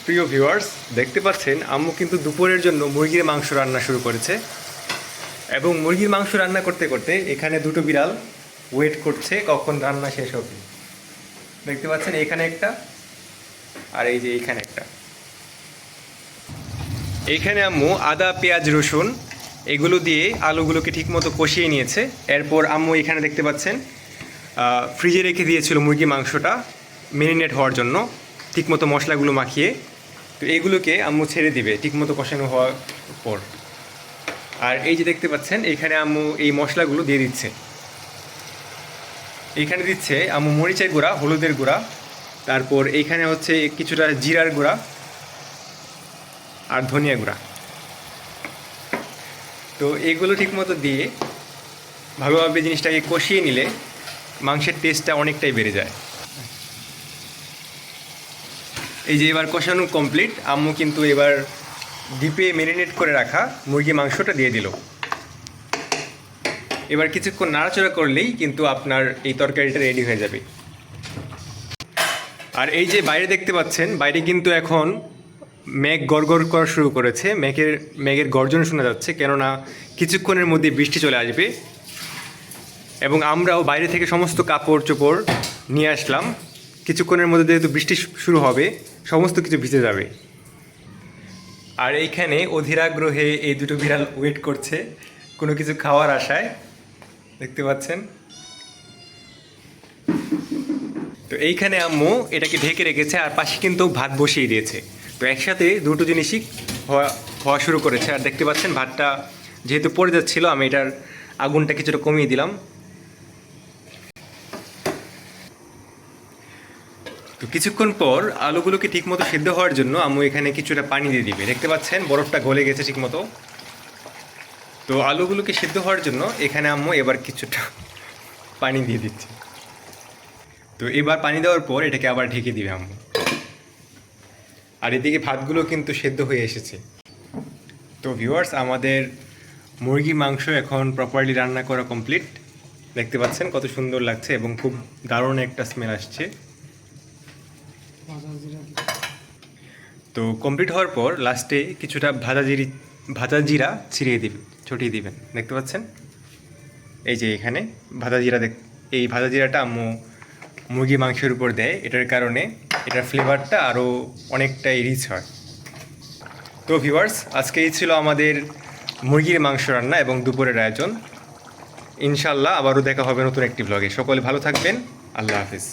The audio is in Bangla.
প্রিয় ভিউয়ার্স, দেখতে পাচ্ছেন আম্মু কিন্তু দুপুরের জন্য মুরগির মাংস রান্না শুরু করেছে। এবং মুরগির মাংস রান্না করতে করতে এখানে দুটো বিড়াল ওয়েট করছে কখন রান্না শেষ হবে। দেখতে পাচ্ছেন এখানে একটা, আর এই যে এইখানে একটা। এইখানে আম্মু আদা পেঁয়াজ রসুন এগুলো দিয়ে আলুগুলোকে ঠিকমতো কষিয়ে নিয়েছে। এরপর আম্মু এখানে দেখতে পাচ্ছেন ফ্রিজে রেখে দিয়েছিল মুরগির মাংসটা মেরিনেট হওয়ার জন্য, ঠিকমতো মশলাগুলো মাখিয়ে। তো এইগুলোকে আম্মু ছেড়ে দিবে ঠিকমতো কষানো হওয়ার পর। আর এই যে দেখতে পাচ্ছেন এখানে আম্মু এই মশলাগুলো দিয়ে দিচ্ছে। এইখানে দিচ্ছে আম্মু মরিচের গুঁড়া, হলুদের গুঁড়া, তারপর এইখানে হচ্ছে কিছুটা জিরার গুঁড়া আর ধনিয়া গুঁড়া। তো এইগুলো ঠিকমতো দিয়ে ভালোভাবে জিনিসটাকে কষিয়ে নিলে মাংসের টেস্টটা অনেকটাই বেড়ে যায়। এই যে এবার কষানো কমপ্লিট, আম্মু কিন্তু এবার ডিপে ম্যারিনেট করে রাখা মুরগি মাংসটা দিয়ে দিল। এবার কিছুক্ষণ নাড়াচাড়া করলেই কিন্তু আপনার এই তরকারিটা রেডি হয়ে যাবে। আর এই যে বাইরে দেখতে পাচ্ছেন, বাইরে কিন্তু এখন মেঘ গড়গড় করা শুরু করেছে। মেঘের গর্জন শোনা যাচ্ছে, কেননা কিছুক্ষণের মধ্যে বৃষ্টি চলে আসবে। এবং আমরাও বাইরে থেকে সমস্ত কাপড় চোপড় নিয়ে আসলাম। কিছুক্ষণের মধ্যে যেহেতু বৃষ্টি শুরু হবে, সমস্ত কিছু ভিজে যাবে। আর এইখানে অধীরাগ্রহে এই দুটো বিড়াল ওয়েট করছে কোনো কিছু খাওয়ার আশায়, দেখতে পাচ্ছেন। তো এইখানে আম্মু এটাকে ঢেকে রেখেছে, আর পাশে কিন্তু ভাত বসিয়ে দিয়েছে। তো একসাথে দুটো জিনিসই হওয়া শুরু করেছে। আর দেখতে পাচ্ছেন ভাতটা যেহেতু পড়ে যাচ্ছিল, আমি এটার আগুনটা কিছুটা কমিয়ে দিলাম। তো কিছুক্ষণ পর আলুগুলোকে ঠিকমতো সিদ্ধ হওয়ার জন্য আম্মু এখানে কিছুটা পানি দিয়ে দিবে। দেখতে পাচ্ছেন বরফটা গলে গেছে ঠিকমতো। তো আলুগুলোকে সিদ্ধ হওয়ার জন্য এখানে আম্মু এবার কিছুটা পানি দিয়ে দিচ্ছে। তো এবার পানি দেওয়ার পর এটাকে আবার ঢেকে দিবে আম্মু। আর এদিকে ভাতগুলো কিন্তু সেদ্ধ হয়ে এসেছে। তো ভিউয়ার্স, আমাদের মুরগি মাংস এখন প্রপারলি রান্না করা কমপ্লিট। দেখতে পাচ্ছেন কত সুন্দর লাগছে এবং খুব দারুণ একটা স্মেল আসছে। তো কমপ্লিট হওয়ার পর লাস্টে কিছুটা ভাজা জিরা ছড়িয়ে দিবেন। দেখতে পাচ্ছেন এই যে এখানে এই ভাজা জিরাটা আম্মু মুরগি মাংসের উপর দেয়। এটার কারণে এটার ফ্লেভারটা আরও অনেকটাই রিচ হয়। তো ভিউয়ার্স, আজকে এই ছিল আমাদের মুরগির মাংস রান্না এবং দুপুরের আয়োজন। ইনশাল্লাহ আবারও দেখা হবে নতুন একটি ব্লগে। সকলে ভালো থাকবেন। আল্লাহ হাফিজ।